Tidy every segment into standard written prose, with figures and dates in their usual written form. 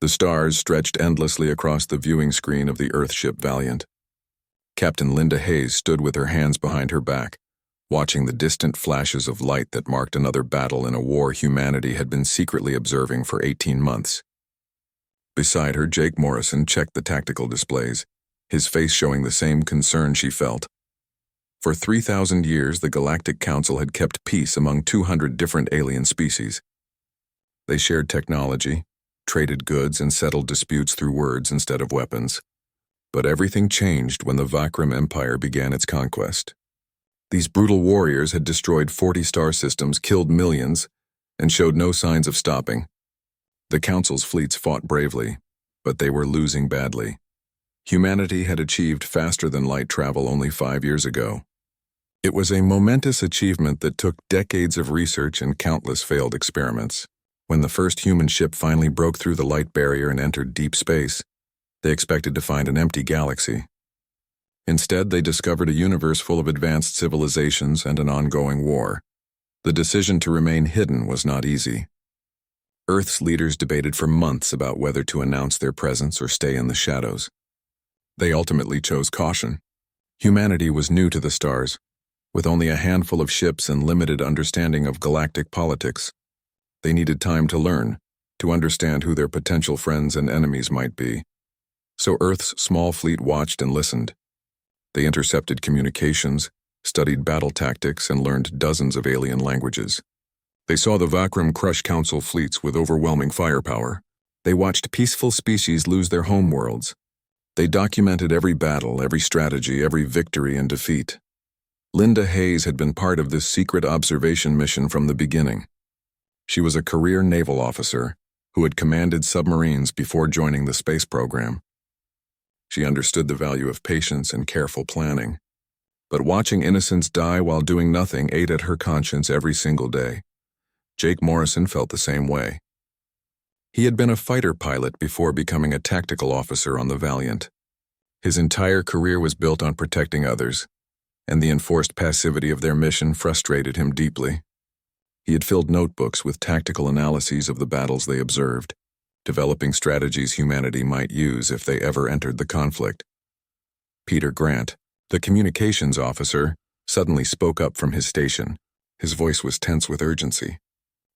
The stars stretched endlessly across the viewing screen of the Earthship Valiant. Captain Linda Hayes stood with her hands behind her back, watching the distant flashes of light that marked another battle in a war humanity had been secretly observing for 18 months. Beside her, Jake Morrison checked the tactical displays, his face showing the same concern she felt. For 3,000 years, the Galactic Council had kept peace among 200 different alien species. They shared technology, traded goods, and settled disputes through words instead of weapons. But everything changed when the Vakram Empire began its conquest. These brutal warriors had destroyed 40 star systems, killed millions, and showed no signs of stopping. The Council's fleets fought bravely, but they were losing badly. Humanity had achieved faster-than-light travel only 5 years ago. It was a momentous achievement that took decades of research and countless failed experiments. When the first human ship finally broke through the light barrier and entered deep space, they expected to find an empty galaxy. Instead, they discovered a universe full of advanced civilizations and an ongoing war. The decision to remain hidden was not easy. Earth's leaders debated for months about whether to announce their presence or stay in the shadows. They ultimately chose caution. Humanity was new to the stars, with only a handful of ships and limited understanding of galactic politics. They needed time to learn, to understand who their potential friends and enemies might be. So Earth's small fleet watched and listened. They intercepted communications, studied battle tactics, and learned dozens of alien languages. They saw the Vakram crush Council fleets with overwhelming firepower. They watched peaceful species lose their homeworlds. They documented every battle, every strategy, every victory and defeat. Linda Hayes had been part of this secret observation mission from the beginning. She was a career naval officer who had commanded submarines before joining the space program. She understood the value of patience and careful planning. But watching innocents die while doing nothing ate at her conscience every single day. Jake Morrison felt the same way. He had been a fighter pilot before becoming a tactical officer on the Valiant. His entire career was built on protecting others, and the enforced passivity of their mission frustrated him deeply. He had filled notebooks with tactical analyses of the battles they observed, developing strategies humanity might use if they ever entered the conflict. Peter Grant, the communications officer, suddenly spoke up from his station. His voice was tense with urgency.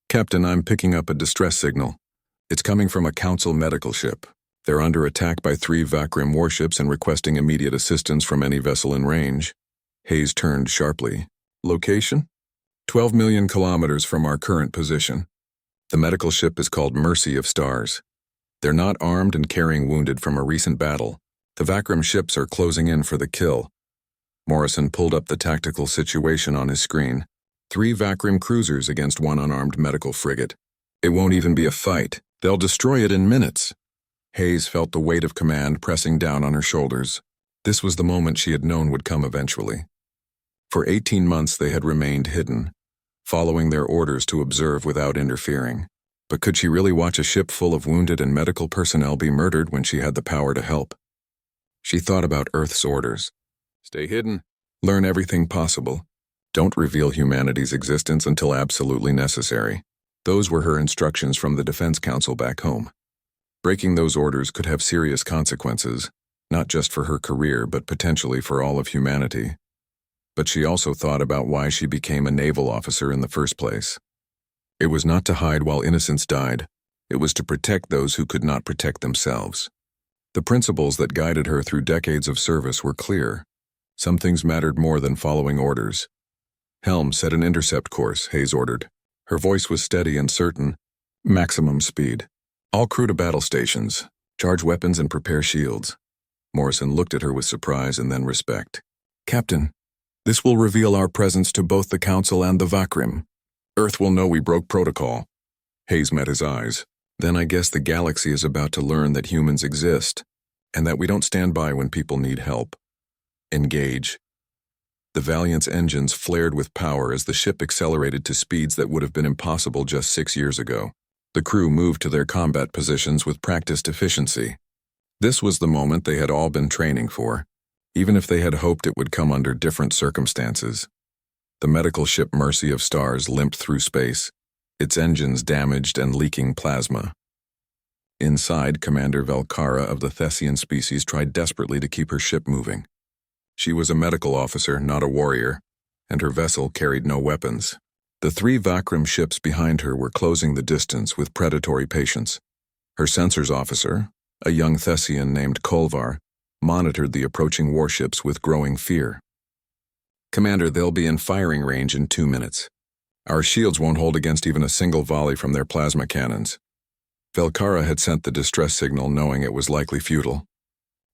"Captain, I'm picking up a distress signal. It's coming from a Council medical ship. They're under attack by 3 Vakram warships and requesting immediate assistance from any vessel in range." Hayes turned sharply. "Location? 12 million kilometers from our current position. The medical ship is called Mercy of Stars. They're not armed and carrying wounded from a recent battle. The Vakram ships are closing in for the kill." Morrison pulled up the tactical situation on his screen. 3 Vakram cruisers against 1 unarmed medical frigate. It won't even be a fight. They'll destroy it in minutes. Hayes felt the weight of command pressing down on her shoulders. This was the moment she had known would come eventually. For 18 months they had remained hidden, following their orders to observe without interfering. But could she really watch a ship full of wounded and medical personnel be murdered when she had the power to help? She thought about Earth's orders. Stay hidden. Learn everything possible. Don't reveal humanity's existence until absolutely necessary. Those were her instructions from the Defense Council back home. Breaking those orders could have serious consequences, not just for her career but potentially for all of humanity. But she also thought about why she became a naval officer in the first place. It was not to hide while innocents died. It was to protect those who could not protect themselves. The principles that guided her through decades of service were clear. Some things mattered more than following orders. "Helm, set an intercept course," Hayes ordered. Her voice was steady and certain. "Maximum speed. All crew to battle stations. Charge weapons and prepare shields." Morrison looked at her with surprise and then respect. "Captain, this will reveal our presence to both the Council and the Vakram. Earth will know we broke protocol." Hayes met his eyes. "Then I guess the galaxy is about to learn that humans exist, and that we don't stand by when people need help. Engage." The Valiant's engines flared with power as the ship accelerated to speeds that would have been impossible just 6 years ago. The crew moved to their combat positions with practiced efficiency. This was the moment they had all been training for, even if they had hoped it would come under different circumstances. The medical ship Mercy of Stars limped through space, its engines damaged and leaking plasma. Inside, Commander Velkara of the Thessian species tried desperately to keep her ship moving. She was a medical officer, not a warrior, and her vessel carried no weapons. The 3 Vakram ships behind her were closing the distance with predatory patience. Her sensors officer, a young Thessian named Kolvar, monitored the approaching warships with growing fear. "Commander, they'll be in firing range in 2 minutes. Our shields won't hold against even a single volley from their plasma cannons." Velkara had sent the distress signal knowing it was likely futile.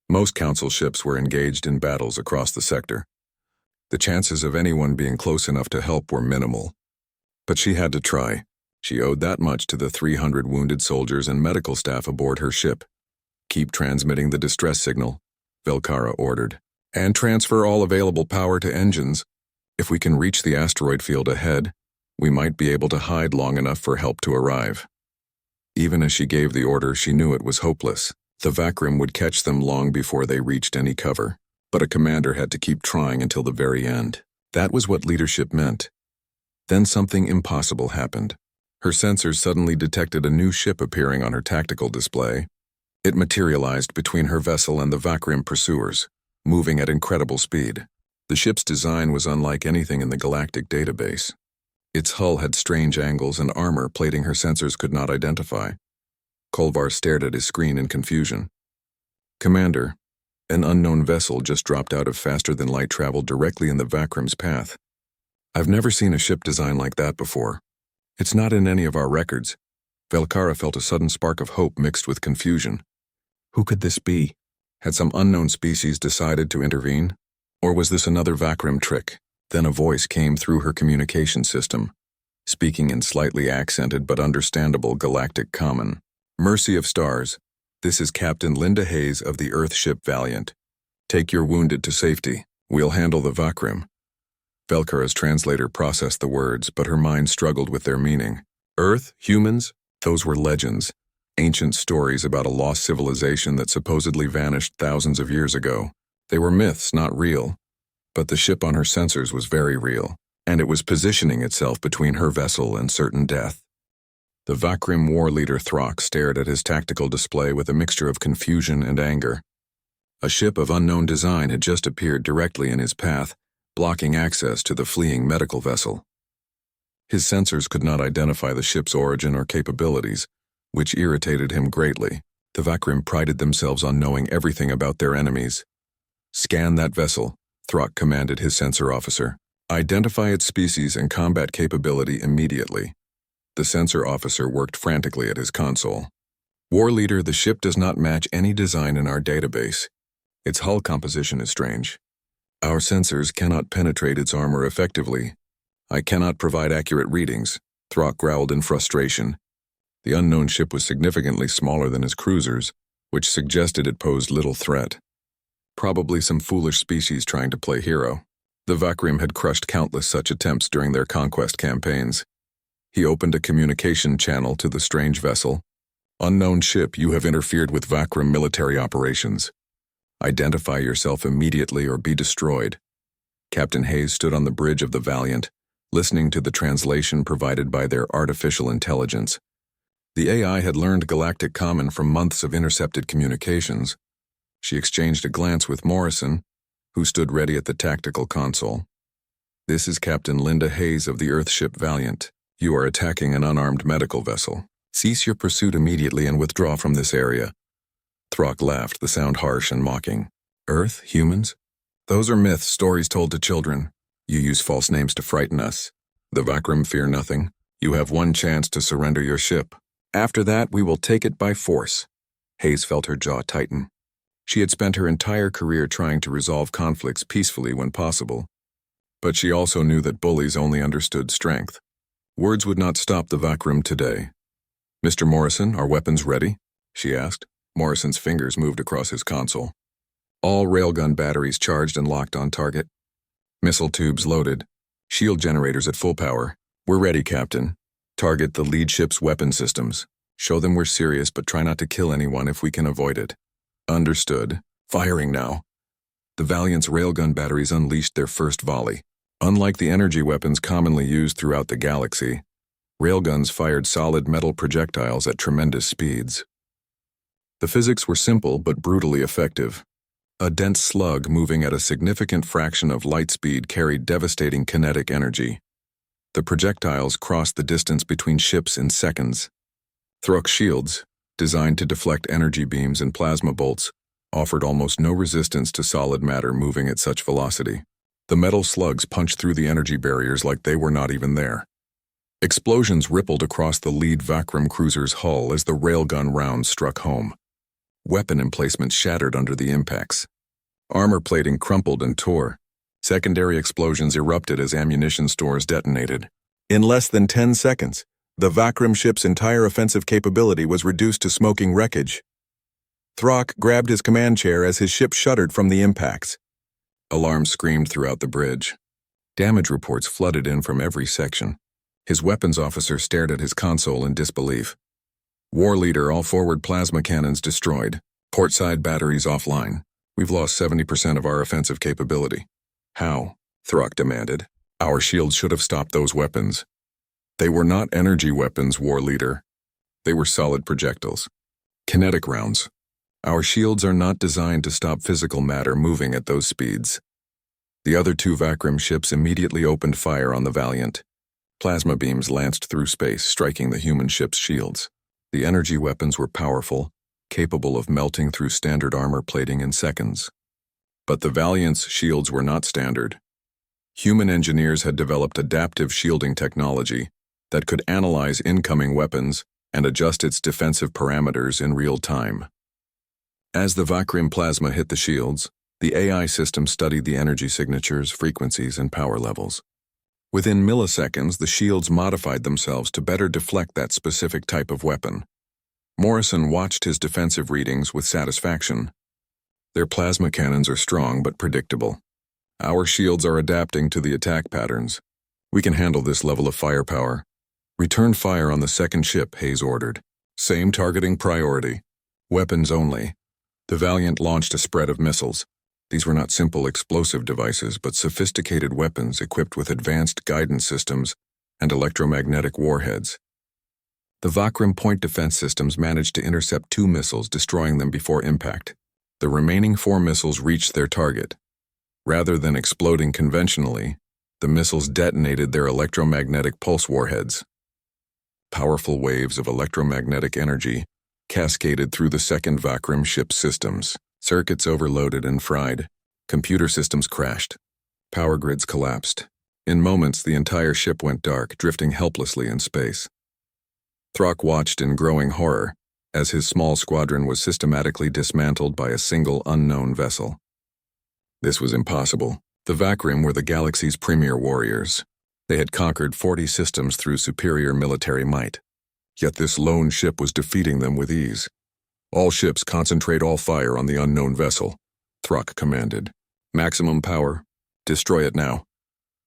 Most Council ships were engaged in battles across the sector. The chances of anyone being close enough to help were minimal. But she had to try. She owed that much to the 300 wounded soldiers and medical staff aboard her ship. "Keep transmitting the distress signal," Velkara ordered, "and transfer all available power to engines. If we can reach the asteroid field ahead, we might be able to hide long enough for help to arrive." Even as she gave the order, she knew it was hopeless. The Vakram would catch them long before they reached any cover. But a commander had to keep trying until the very end. That was what leadership meant. Then something impossible happened. Her sensors suddenly detected a new ship appearing on her tactical display. It materialized between her vessel and the Vakram pursuers, moving at incredible speed. The ship's design was unlike anything in the galactic database. Its hull had strange angles and armor plating her sensors could not identify. Kolvar stared at his screen in confusion. "Commander, an unknown vessel just dropped out of faster-than-light travel directly in the Vakram's path. I've never seen a ship design like that before. It's not in any of our records." Velkara felt a sudden spark of hope mixed with confusion. Who could this be? Had some unknown species decided to intervene? Or was this another Vakram trick? Then a voice came through her communication system, speaking in slightly accented but understandable galactic common. "Mercy of stars, this is Captain Linda Hayes of the Earth ship Valiant. Take your wounded to safety. We'll handle the Vakram." Velkara's translator processed the words, but her mind struggled with their meaning. Earth? Humans? Those were legends. Ancient stories about a lost civilization that supposedly vanished thousands of years ago. They were myths, not real. But the ship on her sensors was very real, and it was positioning itself between her vessel and certain death. The Vakram war leader Throck stared at his tactical display with a mixture of confusion and anger. A ship of unknown design had just appeared directly in his path, blocking access to the fleeing medical vessel. His sensors could not identify the ship's origin or capabilities, which irritated him greatly. The Vakram prided themselves on knowing everything about their enemies. "Scan that vessel," Throck commanded his sensor officer. "Identify its species and combat capability immediately." The sensor officer worked frantically at his console. "War leader, the ship does not match any design in our database. Its hull composition is strange. Our sensors cannot penetrate its armor effectively. I cannot provide accurate readings," Throck growled in frustration. The unknown ship was significantly smaller than his cruisers, which suggested it posed little threat. Probably some foolish species trying to play hero. The Vakram had crushed countless such attempts during their conquest campaigns. He opened a communication channel to the strange vessel. "Unknown ship, you have interfered with Vakram military operations. Identify yourself immediately or be destroyed." Captain Hayes stood on the bridge of the Valiant, listening to the translation provided by their artificial intelligence. The AI had learned Galactic Common from months of intercepted communications. She exchanged a glance with Morrison, who stood ready at the tactical console. "This is Captain Linda Hayes of the Earthship Valiant. You are attacking an unarmed medical vessel. Cease your pursuit immediately and withdraw from this area." Throck laughed, the sound harsh and mocking. "Earth? Humans? Those are myths, stories told to children. You use false names to frighten us. The Vakram fear nothing. You have one chance to surrender your ship. After that, we will take it by force." Hayes felt her jaw tighten. She had spent her entire career trying to resolve conflicts peacefully when possible. But she also knew that bullies only understood strength. Words would not stop the Vakram today. "Mr. Morrison, are weapons ready?" she asked. Morrison's fingers moved across his console. "All railgun batteries charged and locked on target. Missile tubes loaded. Shield generators at full power. We're ready, Captain. Target the lead ship's weapon systems. Show them we're serious, but try not to kill anyone if we can avoid it." "Understood. Firing now." The Valiant's railgun batteries unleashed their first volley. Unlike the energy weapons commonly used throughout the galaxy, railguns fired solid metal projectiles at tremendous speeds. The physics were simple but brutally effective. A dense slug moving at a significant fraction of light speed carried devastating kinetic energy. The projectiles crossed the distance between ships in seconds. Thruk's shields, designed to deflect energy beams and plasma bolts, offered almost no resistance to solid matter moving at such velocity. The metal slugs punched through the energy barriers like they were not even there. Explosions rippled across the lead Vakram cruiser's hull as the railgun rounds struck home. Weapon emplacements shattered under the impacts. Armor plating crumpled and tore. Secondary explosions erupted as ammunition stores detonated. In less than 10 seconds, the Vakram ship's entire offensive capability was reduced to smoking wreckage. Thruk grabbed his command chair as his ship shuddered from the impacts. Alarms screamed throughout the bridge. Damage reports flooded in from every section. His weapons officer stared at his console in disbelief. War leader, all forward plasma cannons destroyed. Portside batteries offline. We've lost 70% of our offensive capability. How? Thruk demanded. Our shields should have stopped those weapons. They were not energy weapons, war leader. They were solid projectiles. Kinetic rounds. Our shields are not designed to stop physical matter moving at those speeds. The other two Vakram ships immediately opened fire on the Valiant. Plasma beams lanced through space, striking the human ship's shields. The energy weapons were powerful, capable of melting through standard armor plating in seconds. But the Valiant's shields were not standard. Human engineers had developed adaptive shielding technology that could analyze incoming weapons and adjust its defensive parameters in real time. As the Vakram plasma hit the shields, the AI system studied the energy signatures, frequencies, and power levels. Within milliseconds, the shields modified themselves to better deflect that specific type of weapon. Morrison watched his defensive readings with satisfaction. Their plasma cannons are strong but predictable. Our shields are adapting to the attack patterns. We can handle this level of firepower. Return fire on the second ship, Hayes ordered. Same targeting priority. Weapons only. The Valiant launched a spread of missiles. These were not simple explosive devices, but sophisticated weapons equipped with advanced guidance systems and electromagnetic warheads. The Vakram point defense systems managed to intercept 2 missiles, destroying them before impact. The remaining 4 missiles reached their target. Rather than exploding conventionally, the missiles detonated their electromagnetic pulse warheads. Powerful waves of electromagnetic energy cascaded through the second Vakram ship's systems. Circuits overloaded and fried. Computer systems crashed. Power grids collapsed. In moments, the entire ship went dark, drifting helplessly in space. Thruk watched in growing horror as his small squadron was systematically dismantled by a single unknown vessel. This was impossible. The Vakram were the galaxy's premier warriors. They had conquered 40 systems through superior military might. Yet this lone ship was defeating them with ease. All ships concentrate all fire on the unknown vessel, Thruk commanded. Maximum power. Destroy it now.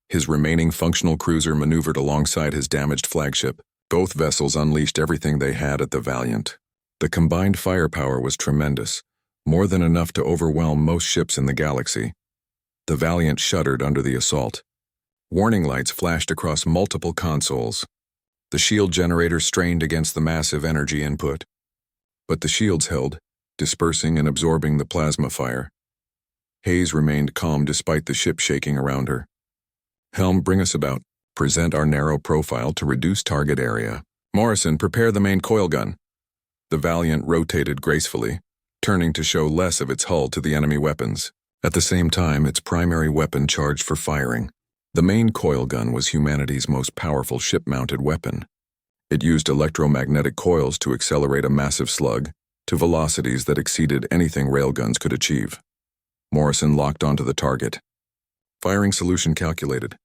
His remaining functional cruiser maneuvered alongside his damaged flagship. Both vessels unleashed everything they had at the Valiant. The combined firepower was tremendous, more than enough to overwhelm most ships in the galaxy. The Valiant shuddered under the assault. Warning lights flashed across multiple consoles. The shield generator strained against the massive energy input. But the shields held, dispersing and absorbing the plasma fire. Hayes remained calm despite the ship shaking around her. Helm, bring us about. Present our narrow profile to reduce target area. Morrison, prepare the main coil gun. The Valiant rotated gracefully, turning to show less of its hull to the enemy weapons. At the same time, its primary weapon charged for firing. The main coil gun was humanity's most powerful ship-mounted weapon. It used electromagnetic coils to accelerate a massive slug to velocities that exceeded anything railguns could achieve. Morrison locked onto the target. Firing solution calculated.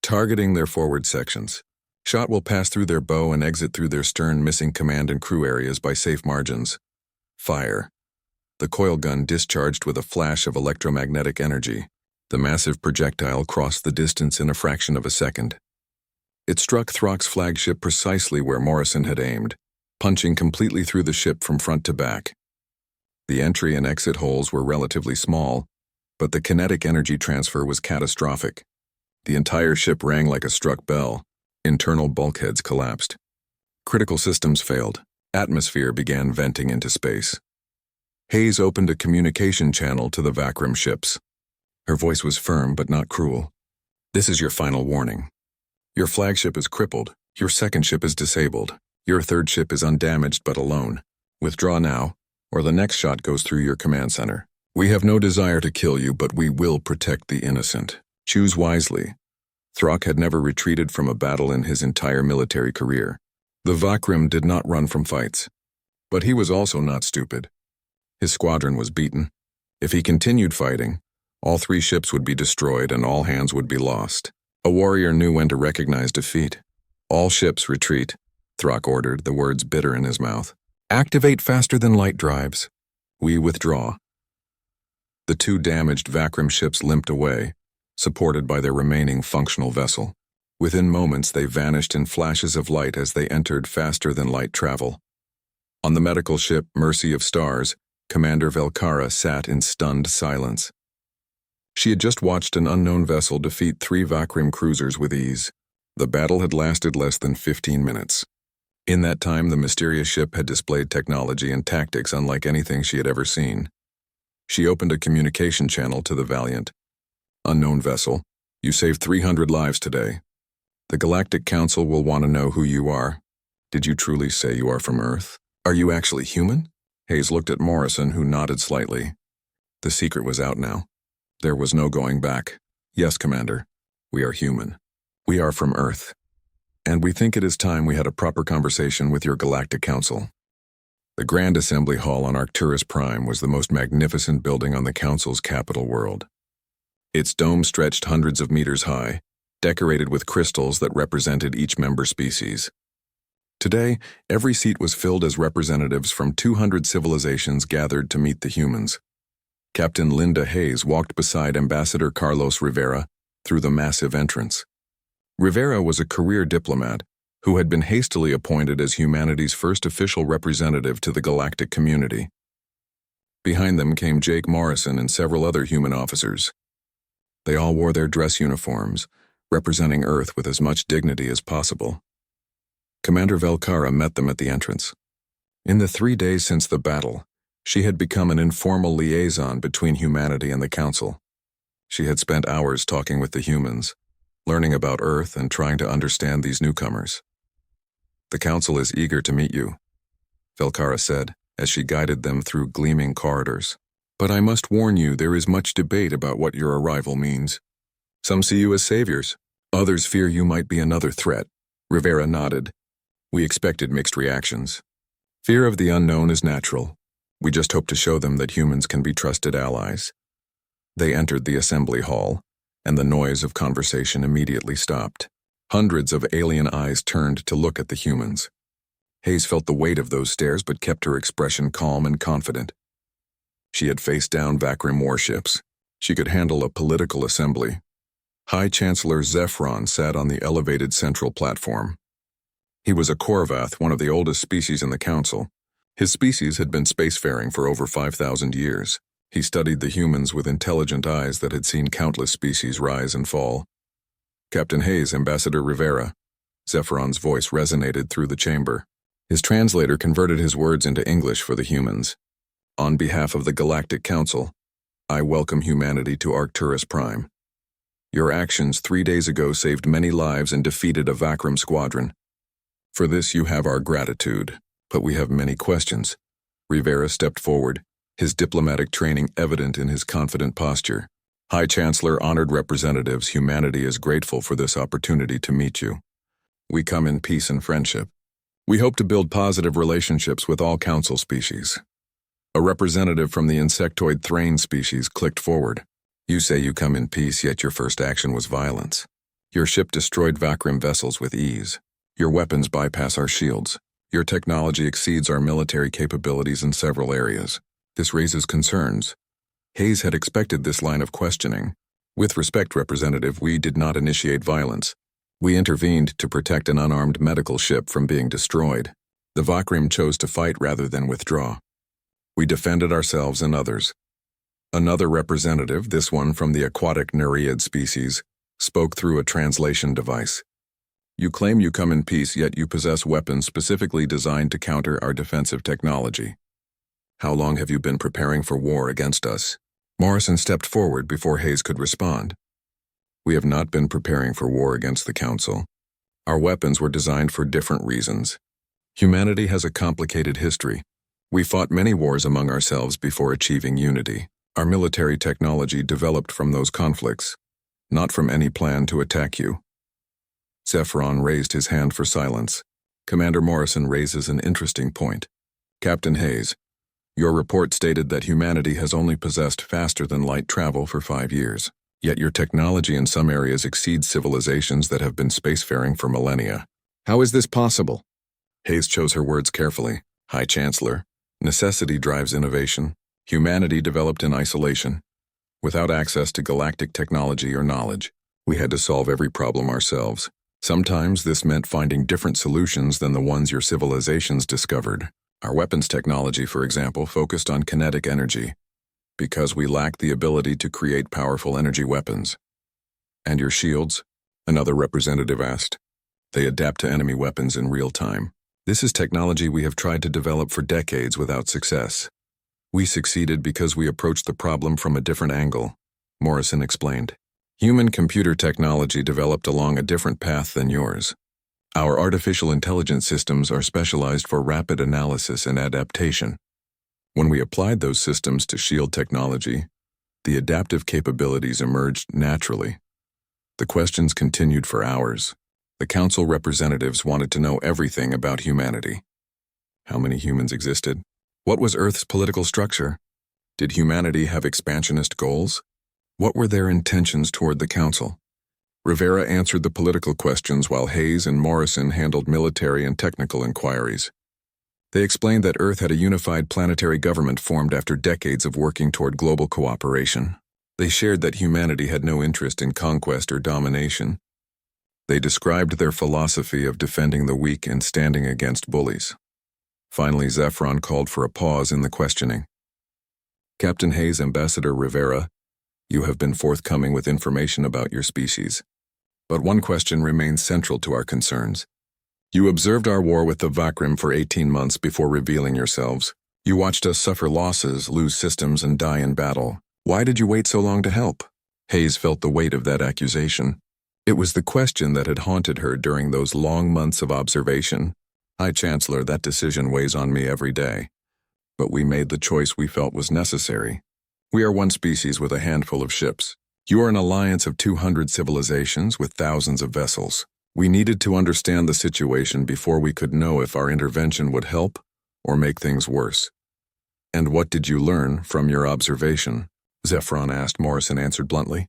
Targeting their forward sections. Shot will pass through their bow and exit through their stern, missing command and crew areas by safe margins. Fire. The coil gun discharged with a flash of electromagnetic energy. The massive projectile crossed the distance in a fraction of a second. It struck Thruk's flagship precisely where Morrison had aimed, punching completely through the ship from front to back. The entry and exit holes were relatively small, but the kinetic energy transfer was catastrophic. The entire ship rang like a struck bell. Internal bulkheads collapsed. Critical systems failed. Atmosphere began venting into space. Hayes opened a communication channel to the Vakram ships. Her voice was firm but not cruel. This is your final warning. Your flagship is crippled, your second ship is disabled, your third ship is undamaged but alone. Withdraw now, or the next shot goes through your command center. We have no desire to kill you, but we will protect the innocent. Choose wisely. Throck had never retreated from a battle in his entire military career. The Vakram did not run from fights. But he was also not stupid. His squadron was beaten. If he continued fighting, all 3 ships would be destroyed and all hands would be lost. A warrior knew when to recognize defeat. All ships retreat, Throck ordered, the words bitter in his mouth. Activate faster-than-light drives. We withdraw. The 2 damaged Vakram ships limped away, supported by their remaining functional vessel. Within moments, they vanished in flashes of light as they entered faster-than-light travel. On the medical ship Mercy of Stars, Commander Velkara sat in stunned silence. She had just watched an unknown vessel defeat 3 Vakram cruisers with ease. The battle had lasted less than 15 minutes. In that time, the mysterious ship had displayed technology and tactics unlike anything she had ever seen. She opened a communication channel to the Valiant. Unknown vessel, you saved 300 lives today. The Galactic Council will want to know who you are. Did you truly say you are from Earth? Are you actually human? Hayes looked at Morrison, who nodded slightly. The secret was out now. There was no going back. Yes, Commander. We are human. We are from Earth. And we think it is time we had a proper conversation with your Galactic Council. The Grand Assembly Hall on Arcturus Prime was the most magnificent building on the Council's capital world. Its dome stretched hundreds of meters high, decorated with crystals that represented each member species. Today, every seat was filled as representatives from 200 civilizations gathered to meet the humans. Captain Linda Hayes walked beside Ambassador Carlos Rivera through the massive entrance. Rivera was a career diplomat who had been hastily appointed as humanity's first official representative to the galactic community. Behind them came Jake Morrison and several other human officers. They all wore their dress uniforms, representing Earth with as much dignity as possible. Commander Velkara met them at the entrance. In the 3 days since the battle, she had become an informal liaison between humanity and the Council. She had spent hours talking with the humans, learning about Earth and trying to understand these newcomers. The Council is eager to meet you, Velkara said, as she guided them through gleaming corridors. But I must warn you, there is much debate about what your arrival means. Some see you as saviors. Others fear you might be another threat. Rivera nodded. We expected mixed reactions. Fear of the unknown is natural. We just hope to show them that humans can be trusted allies. They entered the assembly hall, and the noise of conversation immediately stopped. Hundreds of alien eyes turned to look at the humans. Hayes felt the weight of those stares but kept her expression calm and confident. She had faced down Vakram warships. She could handle a political assembly. High Chancellor Zephyron sat on the elevated central platform. He was a Korvath, one of the oldest species in the Council. His species had been spacefaring for over 5,000 years. He studied the humans with intelligent eyes that had seen countless species rise and fall. Captain Hayes, Ambassador Rivera. Zephyron's voice resonated through the chamber. His translator converted his words into English for the humans. On behalf of the Galactic Council, I welcome humanity to Arcturus Prime. Your actions 3 days ago saved many lives and defeated a Vakram squadron. For this you have our gratitude, but we have many questions. Rivera stepped forward, his diplomatic training evident in his confident posture. High Chancellor, honored representatives, humanity is grateful for this opportunity to meet you. We come in peace and friendship. We hope to build positive relationships with all Council species. A representative from the insectoid Thrane species clicked forward. You say you come in peace, yet your first action was violence. Your ship destroyed Vakram vessels with ease. Your weapons bypass our shields. Your technology exceeds our military capabilities in several areas. This raises concerns. Hayes had expected this line of questioning. With respect, Representative, we did not initiate violence. We intervened to protect an unarmed medical ship from being destroyed. The Vakram chose to fight rather than withdraw. We defended ourselves and others. Another representative, this one from the aquatic Nereid species, spoke through a translation device. You claim you come in peace, yet you possess weapons specifically designed to counter our defensive technology. How long have you been preparing for war against us? Morrison stepped forward before Hayes could respond. We have not been preparing for war against the Council. Our weapons were designed for different reasons. Humanity has a complicated history. We fought many wars among ourselves before achieving unity. Our military technology developed from those conflicts, not from any plan to attack you. Zephron raised his hand for silence. Commander Morrison raises an interesting point. Captain Hayes, your report stated that humanity has only possessed faster-than-light travel for 5 years. Yet your technology in some areas exceeds civilizations that have been spacefaring for millennia. How is this possible? Hayes chose her words carefully. High Chancellor, necessity drives innovation. Humanity developed in isolation. Without access to galactic technology or knowledge, we had to solve every problem ourselves. Sometimes this meant finding different solutions than the ones your civilizations discovered. Our weapons technology, for example, focused on kinetic energy, because we lacked the ability to create powerful energy weapons. And your shields? Another representative asked. They adapt to enemy weapons in real time. This is technology we have tried to develop for decades without success. We succeeded because we approached the problem from a different angle, Morrison explained. Human-computer technology developed along a different path than yours. Our artificial intelligence systems are specialized for rapid analysis and adaptation. When we applied those systems to shield technology, the adaptive capabilities emerged naturally. The questions continued for hours. The Council representatives wanted to know everything about humanity. How many humans existed? What was Earth's political structure? Did humanity have expansionist goals? What were their intentions toward the Council? Rivera answered the political questions while Hayes and Morrison handled military and technical inquiries. They explained that Earth had a unified planetary government formed after decades of working toward global cooperation. They shared that humanity had no interest in conquest or domination. They described their philosophy of defending the weak and standing against bullies. Finally, Zephron called for a pause in the questioning. Captain Hayes, Ambassador Rivera, you have been forthcoming with information about your species. But one question remains central to our concerns. You observed our war with the Vakrim for 18 months before revealing yourselves. You watched us suffer losses, lose systems, and die in battle. Why did you wait so long to help? Hayes felt the weight of that accusation. It was the question that had haunted her during those long months of observation. High Chancellor, that decision weighs on me every day. But we made the choice we felt was necessary. We are one species with a handful of ships. You are an alliance of 200 civilizations with thousands of vessels. We needed to understand the situation before we could know if our intervention would help or make things worse. And what did you learn from your observation? Zephron asked. Morrison answered bluntly.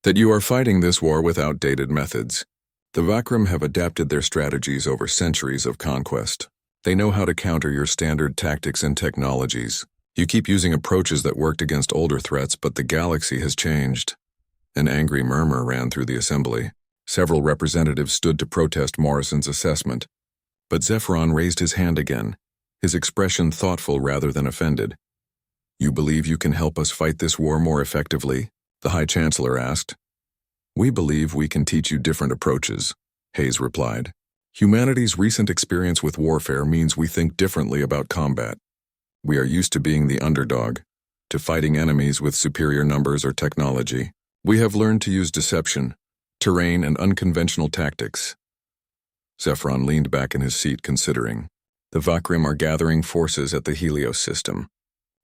That you are fighting this war with outdated methods. The Vakrim have adapted their strategies over centuries of conquest. They know how to counter your standard tactics and technologies. You keep using approaches that worked against older threats, but the galaxy has changed. An angry murmur ran through the assembly. Several representatives stood to protest Morrison's assessment. But Zephron raised his hand again, his expression thoughtful rather than offended. You believe you can help us fight this war more effectively? The High Chancellor asked. We believe we can teach you different approaches, Hayes replied. Humanity's recent experience with warfare means we think differently about combat. We are used to being the underdog, to fighting enemies with superior numbers or technology. We have learned to use deception, terrain, and unconventional tactics. Zephron leaned back in his seat considering. The Vakrim are gathering forces at the Helios system.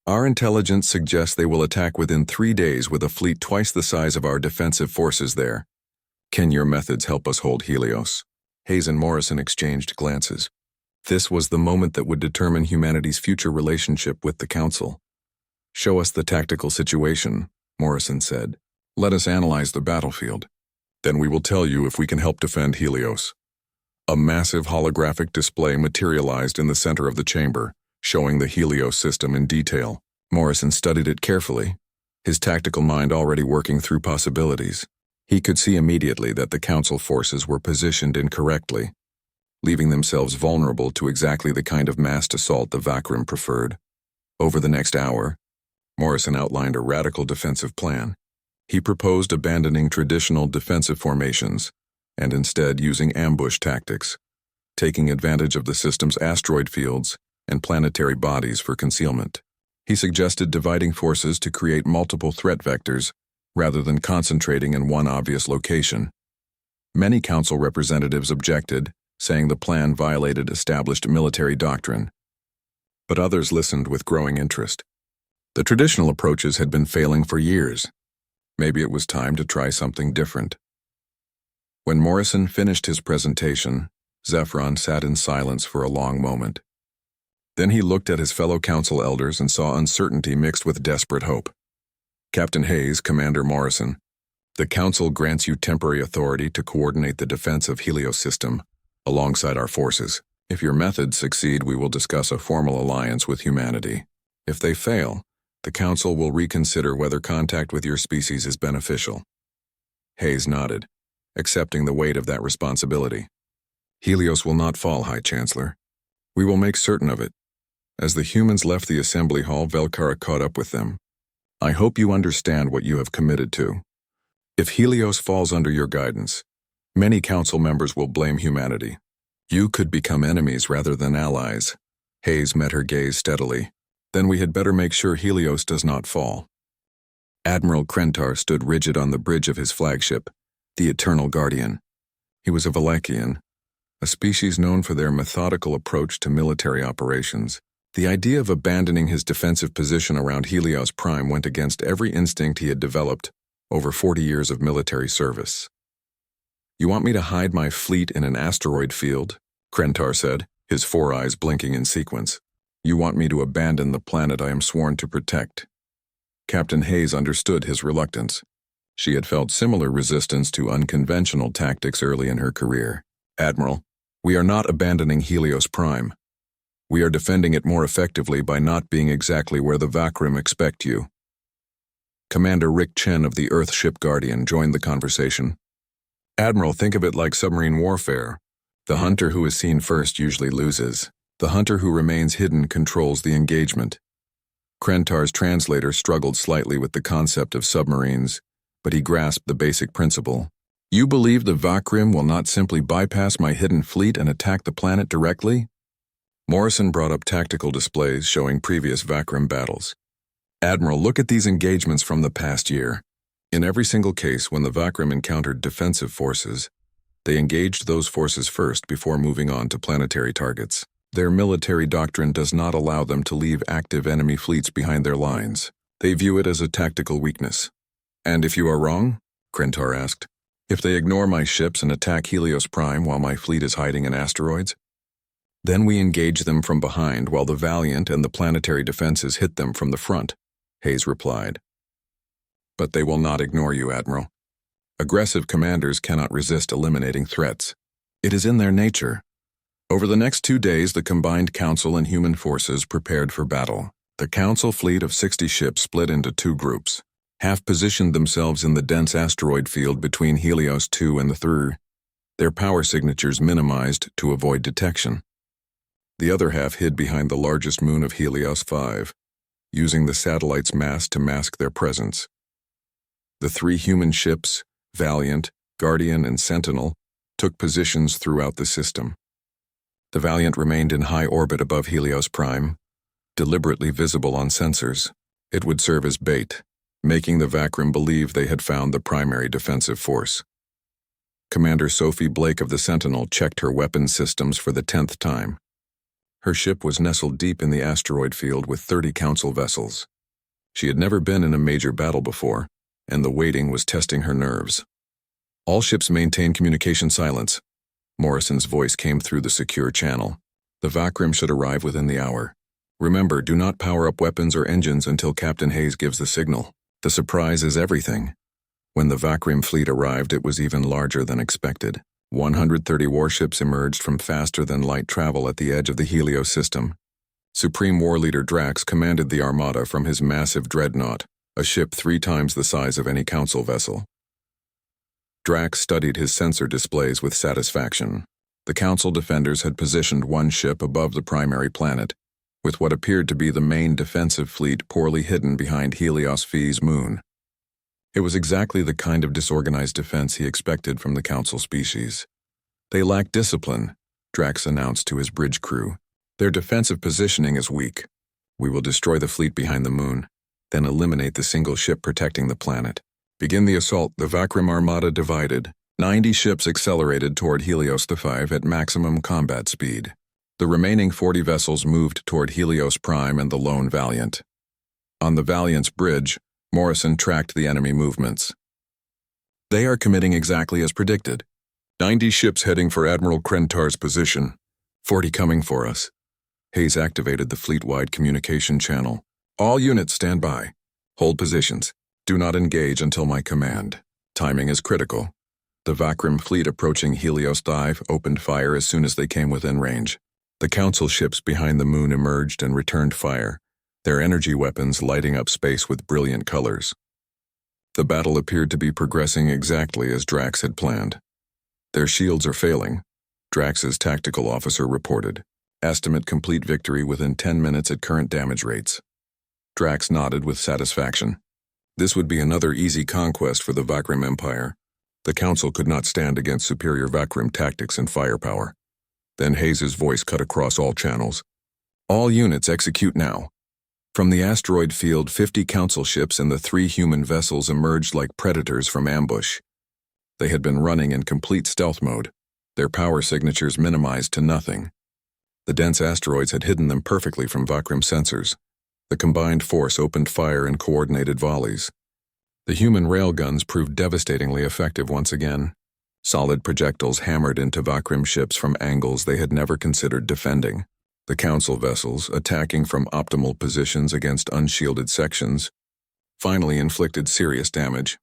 Our intelligence suggests they will attack within 3 days with a fleet twice the size of our defensive forces there. Can your methods help us hold Helios? Hayes and Morrison exchanged glances. This was the moment that would determine humanity's future relationship with the Council. Show us the tactical situation, Morrison said. Let us analyze the battlefield. Then we will tell you if we can help defend Helios. A massive holographic display materialized in the center of the chamber, showing the Helios system in detail. Morrison studied it carefully, his tactical mind already working through possibilities. He could see immediately that the Council forces were positioned incorrectly, leaving themselves vulnerable to exactly the kind of massed assault the Vakrim preferred. Over the next hour, Morrison outlined a radical defensive plan. He proposed abandoning traditional defensive formations and instead using ambush tactics, taking advantage of the system's asteroid fields and planetary bodies for concealment. He suggested dividing forces to create multiple threat vectors, rather than concentrating in one obvious location. Many council representatives objected, saying the plan violated established military doctrine. But others listened with growing interest. The traditional approaches had been failing for years. Maybe it was time to try something different. When Morrison finished his presentation, Zephron sat in silence for a long moment. Then he looked at his fellow council elders and saw uncertainty mixed with desperate hope. Captain Hayes, Commander Morrison, the council grants you temporary authority to coordinate the defense of Helios system alongside our forces. If your methods succeed, we will discuss a formal alliance with humanity. If they fail, the council will reconsider whether contact with your species is beneficial. Hayes nodded, accepting the weight of that responsibility. Helios will not fall, High Chancellor. We will make certain of it. As the humans left the assembly hall, Velkara caught up with them. I hope you understand what you have committed to. If Helios falls under your guidance, many council members will blame humanity. You could become enemies rather than allies. Hayes met her gaze steadily. Then we had better make sure Helios does not fall. Admiral Krentar stood rigid on the bridge of his flagship, the Eternal Guardian. He was a Valachian, a species known for their methodical approach to military operations. The idea of abandoning his defensive position around Helios Prime went against every instinct he had developed over 40 years of military service. You want me to hide my fleet in an asteroid field? Krentar said, his four eyes blinking in sequence. You want me to abandon the planet I am sworn to protect? Captain Hayes understood his reluctance. She had felt similar resistance to unconventional tactics early in her career. Admiral, we are not abandoning Helios Prime. We are defending it more effectively by not being exactly where the Vakrim expect you. Commander Rick Chen of the Earthship Guardian joined the conversation. Admiral, think of it like submarine warfare. The hunter who is seen first usually loses. The hunter who remains hidden controls the engagement. Krentar's translator struggled slightly with the concept of submarines, but he grasped the basic principle. You believe the Vakrim will not simply bypass my hidden fleet and attack the planet directly? Morrison brought up tactical displays showing previous Vakrim battles. Admiral, look at these engagements from the past year. In every single case, when the Vakrim encountered defensive forces, they engaged those forces first before moving on to planetary targets. Their military doctrine does not allow them to leave active enemy fleets behind their lines. They view it as a tactical weakness. And if you are wrong? Krentar asked. If they ignore my ships and attack Helios Prime while my fleet is hiding in asteroids? Then we engage them from behind while the Valiant and the planetary defenses hit them from the front, Hayes replied. But they will not ignore you, Admiral. Aggressive commanders cannot resist eliminating threats. It is in their nature. Over the next 2 days, the combined Council and human forces prepared for battle. The Council fleet of 60 ships split into 2 groups. Half positioned themselves in the dense asteroid field between Helios 2 and the 3, their power signatures minimized to avoid detection. The other half hid behind the largest moon of Helios 5, using the satellite's mass to mask their presence. The 3 human ships, Valiant, Guardian, and Sentinel, took positions throughout the system. The Valiant remained in high orbit above Helios Prime, deliberately visible on sensors. It would serve as bait, making the Vakrim believe they had found the primary defensive force. Commander Sophie Blake of the Sentinel checked her weapons systems for the 10th time. Her ship was nestled deep in the asteroid field with 30 Council vessels. She had never been in a major battle before, and the waiting was testing her nerves. All ships maintain communication silence. Morrison's voice came through the secure channel. The Vakrim should arrive within the hour. Remember, do not power up weapons or engines until Captain Hayes gives the signal. The surprise is everything. When the Vakrim fleet arrived, it was even larger than expected. 130 warships emerged from faster-than-light travel at the edge of the Helios system. Supreme War Leader Drax commanded the armada from his massive dreadnought, a ship 3 times the size of any Council vessel. Drax studied his sensor displays with satisfaction. The Council defenders had positioned 1 ship above the primary planet, with what appeared to be the main defensive fleet poorly hidden behind Helios Phi's moon. It was exactly the kind of disorganized defense he expected from the Council species. They lack discipline, Drax announced to his bridge crew. Their defensive positioning is weak. We will destroy the fleet behind the moon, then eliminate the single ship protecting the planet. Begin the assault. The Vakrim armada divided. 90 ships accelerated toward Helios V at maximum combat speed. The remaining 40 vessels moved toward Helios Prime and the lone Valiant. On the Valiant's bridge, Morrison tracked the enemy movements. They are committing exactly as predicted. 90 ships heading for Admiral Krentar's position. 40 coming for us. Hayes activated the fleet-wide communication channel. All units stand by. Hold positions. Do not engage until my command. Timing is critical. The Vakrim fleet approaching Helios Dive opened fire as soon as they came within range. The Council ships behind the moon emerged and returned fire, their energy weapons lighting up space with brilliant colors. The battle appeared to be progressing exactly as Drax had planned. Their shields are failing, Drax's tactical officer reported. Estimate complete victory within 10 minutes at current damage rates. Drax nodded with satisfaction. This would be another easy conquest for the Vakrim Empire. The Council could not stand against superior Vakrim tactics and firepower. Then Hayes' voice cut across all channels. All units execute now. From the asteroid field, 50 Council ships and the 3 human vessels emerged like predators from ambush. They had been running in complete stealth mode, their power signatures minimized to nothing. The dense asteroids had hidden them perfectly from Vakrim sensors. The combined force opened fire in coordinated volleys. The human railguns proved devastatingly effective once again. Solid projectiles hammered into Vakrim ships from angles they had never considered defending. The Council vessels, attacking from optimal positions against unshielded sections, finally inflicted serious damage.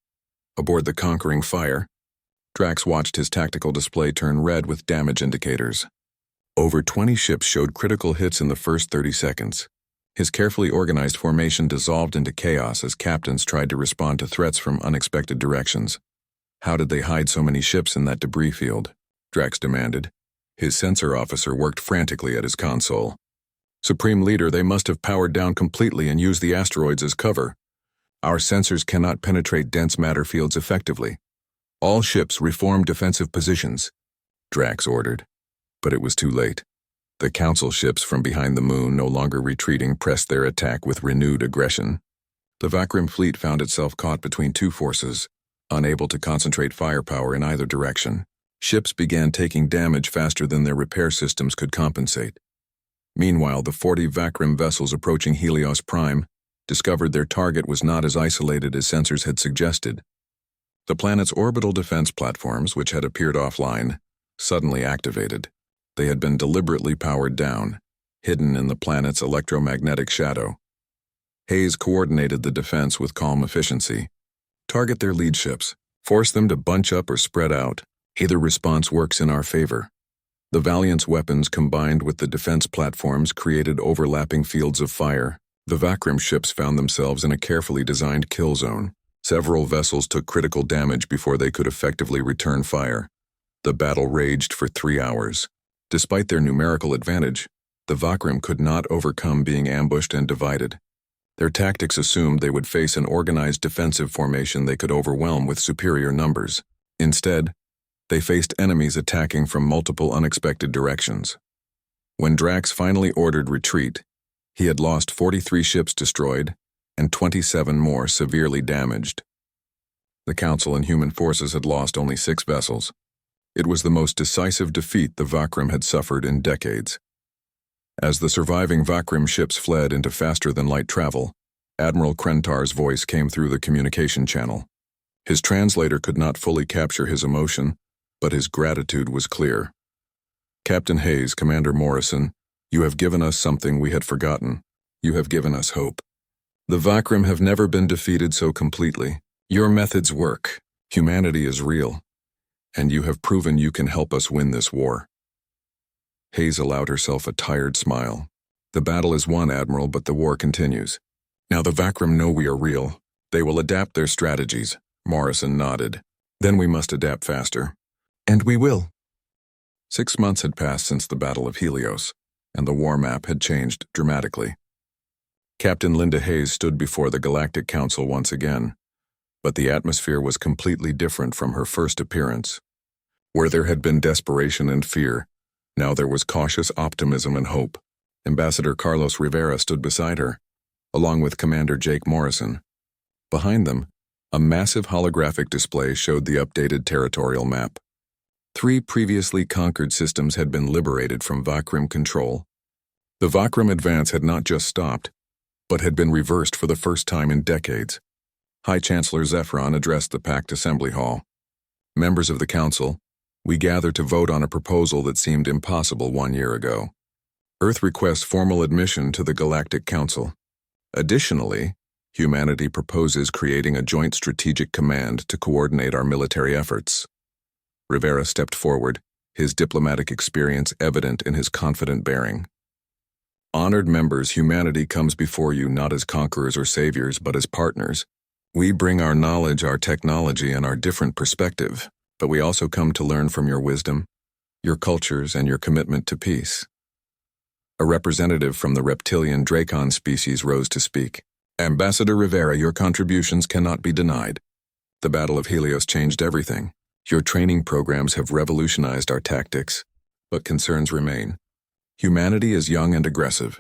Aboard the conquering fire, Drax watched his tactical display turn red with damage indicators. Over 20 ships showed critical hits in the first 30 seconds. His carefully organized formation dissolved into chaos as captains tried to respond to threats from unexpected directions. How did they hide so many ships in that debris field? Drax demanded. His sensor officer worked frantically at his console. Supreme Leader, they must have powered down completely and used the asteroids as cover. Our sensors cannot penetrate dense matter fields effectively. All ships reform defensive positions, Drax ordered. But it was too late. The Council ships from behind the moon, no longer retreating, pressed their attack with renewed aggression. The Vakrim fleet found itself caught between two forces, unable to concentrate firepower in either direction. Ships began taking damage faster than their repair systems could compensate. Meanwhile, the 40 Vakrim vessels approaching Helios Prime discovered their target was not as isolated as sensors had suggested. The planet's orbital defense platforms, which had appeared offline, suddenly activated. They had been deliberately powered down, hidden in the planet's electromagnetic shadow. Hayes coordinated the defense with calm efficiency. Target their lead ships. Force them to bunch up or spread out. Either response works in our favor. The Valiant's weapons combined with the defense platforms created overlapping fields of fire. The Vakrim ships found themselves in a carefully designed kill zone. Several vessels took critical damage before they could effectively return fire. The battle raged for 3 hours. Despite their numerical advantage, the Vakrim could not overcome being ambushed and divided. Their tactics assumed they would face an organized defensive formation they could overwhelm with superior numbers. Instead, they faced enemies attacking from multiple unexpected directions. When Drax finally ordered retreat, he had lost 43 ships destroyed and 27 more severely damaged. The Council and human forces had lost only 6 vessels. It was the most decisive defeat the Vakrim had suffered in decades. As the surviving Vakrim ships fled into faster-than-light travel, Admiral Krentar's voice came through the communication channel. His translator could not fully capture his emotion, but his gratitude was clear. Captain Hayes, Commander Morrison, you have given us something we had forgotten. You have given us hope. The Vakrim have never been defeated so completely. Your methods work. Humanity is real. And you have proven you can help us win this war. Hayes allowed herself a tired smile. The battle is won, Admiral, but the war continues. Now the Vakrim know we are real. They will adapt their strategies. Morrison nodded. Then we must adapt faster. And we will. 6 months had passed since the Battle of Helios, and the war map had changed dramatically. Captain Linda Hayes stood before the Galactic Council once again. But the atmosphere was completely different from her first appearance. Where there had been desperation and fear, now there was cautious optimism and hope. Ambassador Carlos Rivera stood beside her, along with Commander Jake Morrison. Behind them, a massive holographic display showed the updated territorial map. 3 previously conquered systems had been liberated from Vakrim control. The Vakrim advance had not just stopped, but had been reversed for the first time in decades. High Chancellor Zephyron addressed the packed assembly hall. Members of the Council, we gather to vote on a proposal that seemed impossible 1 year ago. Earth requests formal admission to the Galactic Council. Additionally, humanity proposes creating a joint strategic command to coordinate our military efforts. Rivera stepped forward, his diplomatic experience evident in his confident bearing. Honored members, humanity comes before you not as conquerors or saviors, but as partners. We bring our knowledge, our technology, and our different perspective, but we also come to learn from your wisdom, your cultures, and your commitment to peace. A representative from the reptilian Dracon species rose to speak. Ambassador Rivera, your contributions cannot be denied. The Battle of Helios changed everything. Your training programs have revolutionized our tactics, but concerns remain. Humanity is young and aggressive.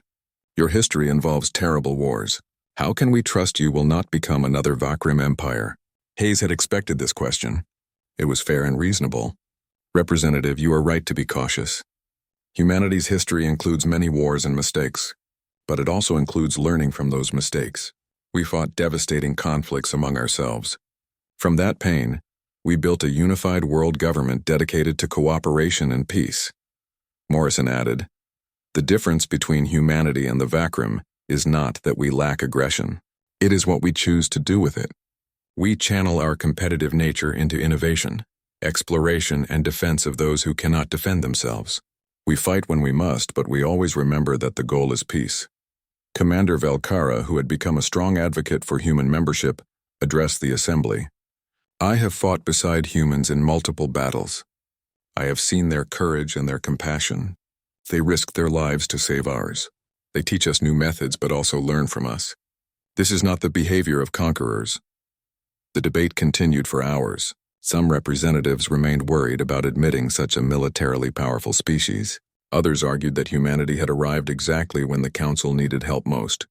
Your history involves terrible wars. How can we trust you will not become another Vakrim empire? Hayes had expected this question. It was fair and reasonable. Representative, you are right to be cautious. Humanity's history includes many wars and mistakes, but it also includes learning from those mistakes. We fought devastating conflicts among ourselves. From that pain, we built a unified world government dedicated to cooperation and peace. Morrison added, the difference between humanity and the Vakrim is not that we lack aggression. It is what we choose to do with it. We channel our competitive nature into innovation, exploration, and defense of those who cannot defend themselves. We fight when we must, but we always remember that the goal is peace. Commander Velcara, who had become a strong advocate for human membership, addressed the assembly. I have fought beside humans in multiple battles. I have seen their courage and their compassion. They risk their lives to save ours. They teach us new methods but also learn from us. This is not the behavior of conquerors. The debate continued for hours. Some representatives remained worried about admitting such a militarily powerful species. Others argued that humanity had arrived exactly when the Council needed help most.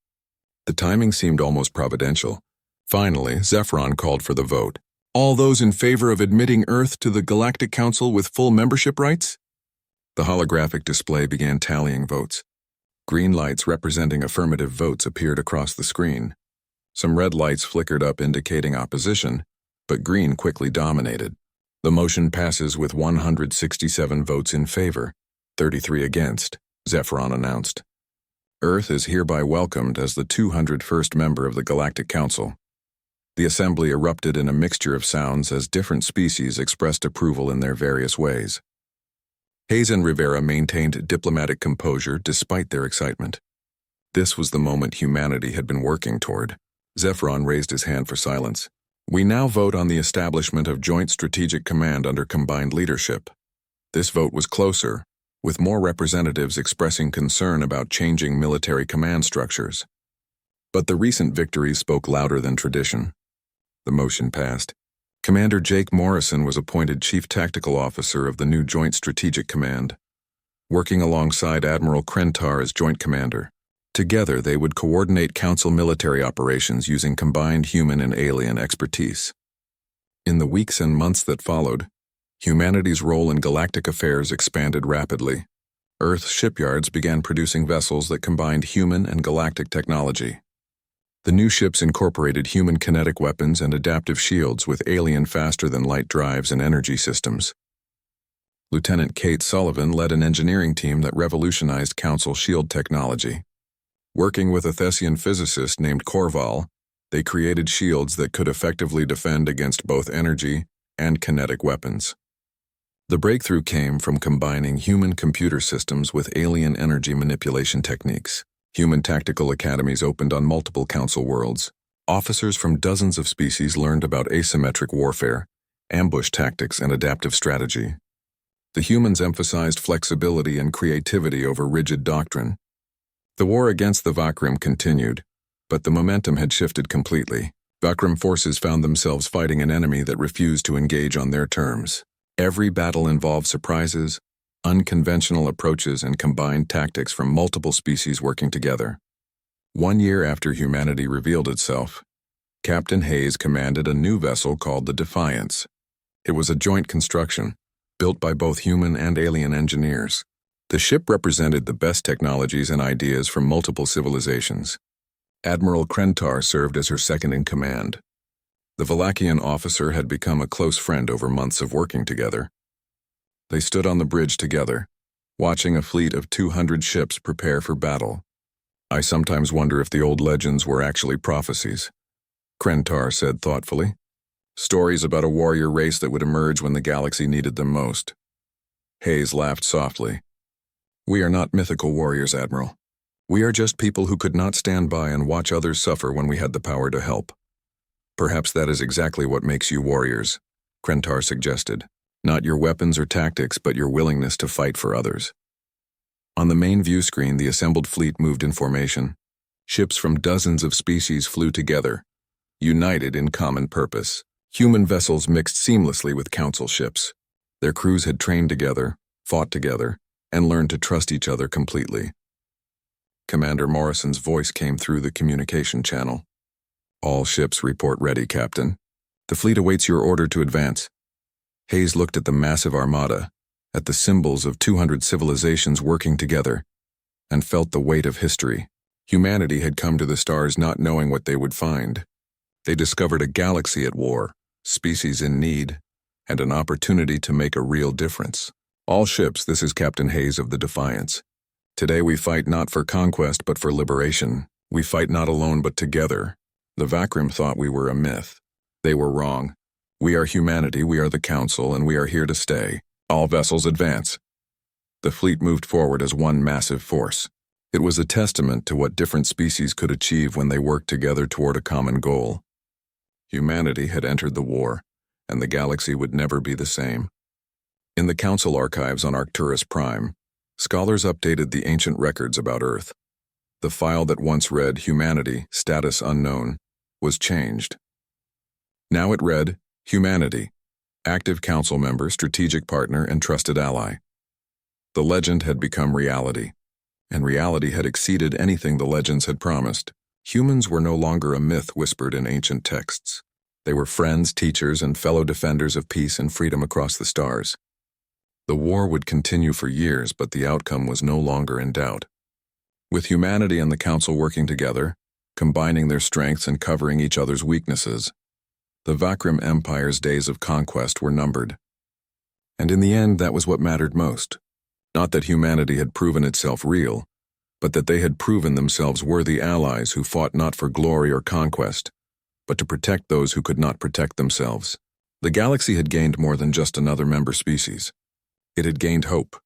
The timing seemed almost providential. Finally, Zephyron called for the vote. All those in favor of admitting Earth to the Galactic Council with full membership rights? The holographic display began tallying votes. Green lights representing affirmative votes appeared across the screen. Some red lights flickered up indicating opposition, but green quickly dominated. The motion passes with 167 votes in favor, 33 against, Zephyron announced. Earth is hereby welcomed as the 201st member of the Galactic Council. The assembly erupted in a mixture of sounds as different species expressed approval in their various ways. Hayes and Rivera maintained diplomatic composure despite their excitement. This was the moment humanity had been working toward. Zephyron raised his hand for silence. We now vote on the establishment of Joint Strategic Command under combined leadership. This vote was closer, with more representatives expressing concern about changing military command structures. But the recent victories spoke louder than tradition. The motion passed. Commander Jake Morrison was appointed Chief Tactical Officer of the new Joint Strategic Command, working alongside Admiral Krentar as Joint Commander. Together, they would coordinate Council military operations using combined human and alien expertise. In the weeks and months that followed, humanity's role in galactic affairs expanded rapidly. Earth's shipyards began producing vessels that combined human and galactic technology. The new ships incorporated human kinetic weapons and adaptive shields with alien faster-than-light drives and energy systems. Lieutenant Kate Sullivan led an engineering team that revolutionized Council shield technology. Working with a Thessian physicist named Korval, they created shields that could effectively defend against both energy and kinetic weapons. The breakthrough came from combining human computer systems with alien energy manipulation techniques. Human tactical academies opened on multiple Council worlds. Officers from dozens of species learned about asymmetric warfare, ambush tactics, and adaptive strategy. The humans emphasized flexibility and creativity over rigid doctrine. The war against the Vakrim continued, but the momentum had shifted completely. Vakrim forces found themselves fighting an enemy that refused to engage on their terms. Every battle involved surprises, unconventional approaches and combined tactics from multiple species working together. 1 year after humanity revealed itself, Captain Hayes commanded a new vessel called the Defiance. It was a joint construction, built by both human and alien engineers. The ship represented the best technologies and ideas from multiple civilizations. Admiral Krentar served as her second-in-command. The Valachian officer had become a close friend over months of working together. They stood on the bridge together, watching a fleet of 200 ships prepare for battle. "I sometimes wonder if the old legends were actually prophecies," Krentar said thoughtfully. "Stories about a warrior race that would emerge when the galaxy needed them most." Hayes laughed softly. "We are not mythical warriors, Admiral. We are just people who could not stand by and watch others suffer when we had the power to help." "Perhaps that is exactly what makes you warriors," Krentar suggested. "Not your weapons or tactics, but your willingness to fight for others." On the main view screen, the assembled fleet moved in formation. Ships from dozens of species flew together, united in common purpose. Human vessels mixed seamlessly with council ships. Their crews had trained together, fought together, and learned to trust each other completely. Commander Morrison's voice came through the communication channel. "All ships report ready, Captain. The fleet awaits your order to advance." Hayes looked at the massive armada, at the symbols of 200 civilizations working together, and felt the weight of history. Humanity had come to the stars not knowing what they would find. They discovered a galaxy at war, species in need, and an opportunity to make a real difference. "All ships, this is Captain Hayes of the Defiance. Today we fight not for conquest but for liberation. We fight not alone but together. The Vakrim thought we were a myth. They were wrong. We are humanity, we are the Council, and we are here to stay. All vessels advance." The fleet moved forward as one massive force. It was a testament to what different species could achieve when they worked together toward a common goal. Humanity had entered the war, and the galaxy would never be the same. In the Council archives on Arcturus Prime, scholars updated the ancient records about Earth. The file that once read "Humanity, status unknown" was changed. Now it read "Humanity, active Council member, strategic partner, and trusted ally." The legend had become reality, and reality had exceeded anything the legends had promised. Humans were no longer a myth whispered in ancient texts. They were friends, teachers, and fellow defenders of peace and freedom across the stars. The war would continue for years, but the outcome was no longer in doubt. With humanity and the Council working together, combining their strengths and covering each other's weaknesses, the Vakrim Empire's days of conquest were numbered. And in the end, that was what mattered most. Not that humanity had proven itself real, but that they had proven themselves worthy allies who fought not for glory or conquest, but to protect those who could not protect themselves. The galaxy had gained more than just another member species. It had gained hope.